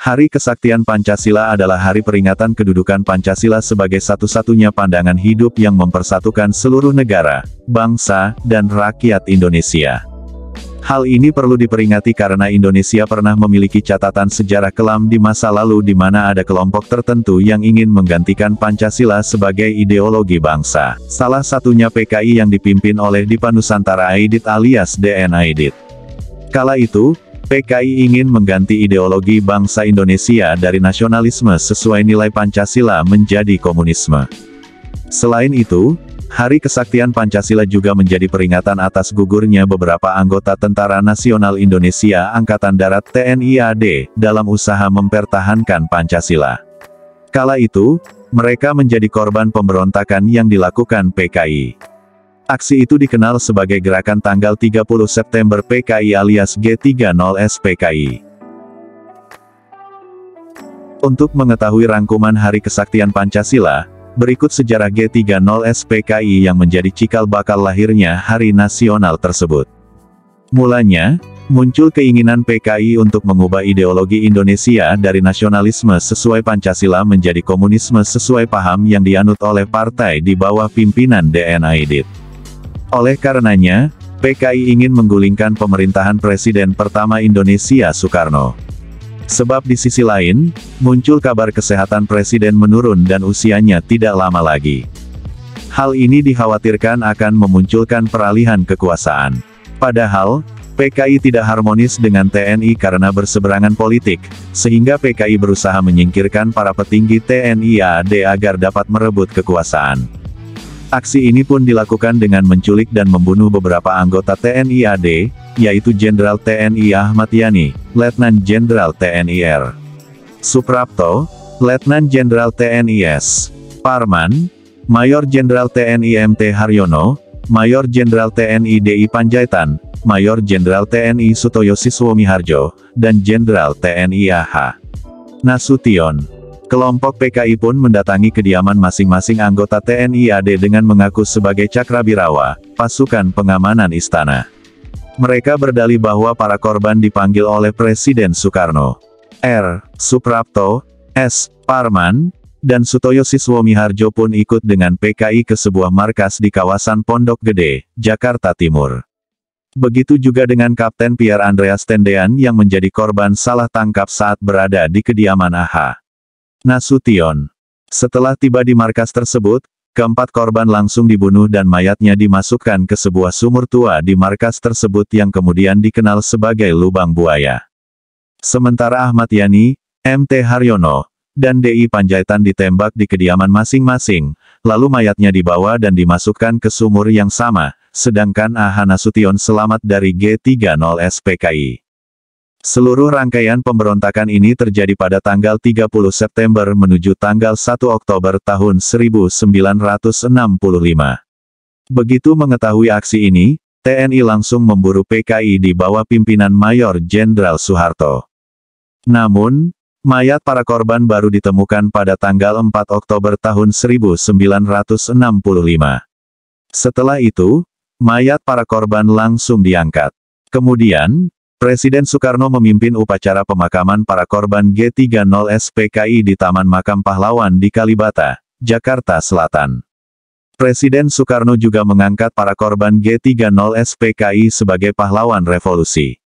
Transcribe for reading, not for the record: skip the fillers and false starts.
Hari Kesaktian Pancasila adalah hari peringatan kedudukan Pancasila sebagai satu-satunya pandangan hidup yang mempersatukan seluruh negara, bangsa, dan rakyat Indonesia. Hal ini perlu diperingati karena Indonesia pernah memiliki catatan sejarah kelam di masa lalu di mana ada kelompok tertentu yang ingin menggantikan Pancasila sebagai ideologi bangsa. Salah satunya PKI yang dipimpin oleh Dipa Nusantara Aidit alias DN Aidit. Kala itu, PKI ingin mengganti ideologi bangsa Indonesia dari nasionalisme sesuai nilai Pancasila menjadi komunisme. Selain itu, Hari Kesaktian Pancasila juga menjadi peringatan atas gugurnya beberapa anggota Tentara Nasional Indonesia Angkatan Darat TNI AD, dalam usaha mempertahankan Pancasila. Kala itu, mereka menjadi korban pemberontakan yang dilakukan PKI. Aksi itu dikenal sebagai Gerakan Tanggal 30 September PKI alias G30S PKI. Untuk mengetahui rangkuman Hari Kesaktian Pancasila, berikut sejarah G30S PKI yang menjadi cikal bakal lahirnya Hari Nasional tersebut. Mulanya, muncul keinginan PKI untuk mengubah ideologi Indonesia dari nasionalisme sesuai Pancasila menjadi komunisme sesuai paham yang dianut oleh partai di bawah pimpinan DN Aidit. Oleh karenanya, PKI ingin menggulingkan pemerintahan Presiden pertama Indonesia Soekarno. Sebab di sisi lain, muncul kabar kesehatan Presiden menurun dan usianya tidak lama lagi. Hal ini dikhawatirkan akan memunculkan peralihan kekuasaan. Padahal, PKI tidak harmonis dengan TNI karena berseberangan politik, sehingga PKI berusaha menyingkirkan para petinggi TNI AD agar dapat merebut kekuasaan. Aksi ini pun dilakukan dengan menculik dan membunuh beberapa anggota TNI AD, yaitu Jenderal TNI Ahmad Yani, Letnan Jenderal TNI R. Suprapto, Letnan Jenderal TNI S. Parman, Mayor Jenderal TNI MT Haryono, Mayor Jenderal TNI DI Panjaitan, Mayor Jenderal TNI Sutoyo Siswomiharjo, dan Jenderal TNI AH Nasution. Kelompok PKI pun mendatangi kediaman masing-masing anggota TNI AD dengan mengaku sebagai Cakrabirawa, pasukan pengamanan istana. Mereka berdalih bahwa para korban dipanggil oleh Presiden Soekarno. R. Suprapto, S. Parman, dan Sutoyo Siswomiharjo pun ikut dengan PKI ke sebuah markas di kawasan Pondok Gede, Jakarta Timur. Begitu juga dengan Kapten Pierre Andreas Tendean yang menjadi korban salah tangkap saat berada di kediaman AH Nasution. Setelah tiba di markas tersebut, keempat korban langsung dibunuh dan mayatnya dimasukkan ke sebuah sumur tua di markas tersebut yang kemudian dikenal sebagai Lubang Buaya. Sementara Ahmad Yani, MT Haryono, dan DI Panjaitan ditembak di kediaman masing-masing, lalu mayatnya dibawa dan dimasukkan ke sumur yang sama, sedangkan AH Nasution selamat dari G30S PKI. Seluruh rangkaian pemberontakan ini terjadi pada tanggal 30 September menuju tanggal 1 Oktober tahun 1965. Begitu mengetahui aksi ini, TNI langsung memburu PKI di bawah pimpinan Mayor Jenderal Soeharto. Namun, mayat para korban baru ditemukan pada tanggal 4 Oktober tahun 1965. Setelah itu, mayat para korban langsung diangkat. Kemudian, Presiden Soekarno memimpin upacara pemakaman para korban G30S PKI di Taman Makam Pahlawan di Kalibata, Jakarta Selatan. Presiden Soekarno juga mengangkat para korban G30S PKI sebagai pahlawan revolusi.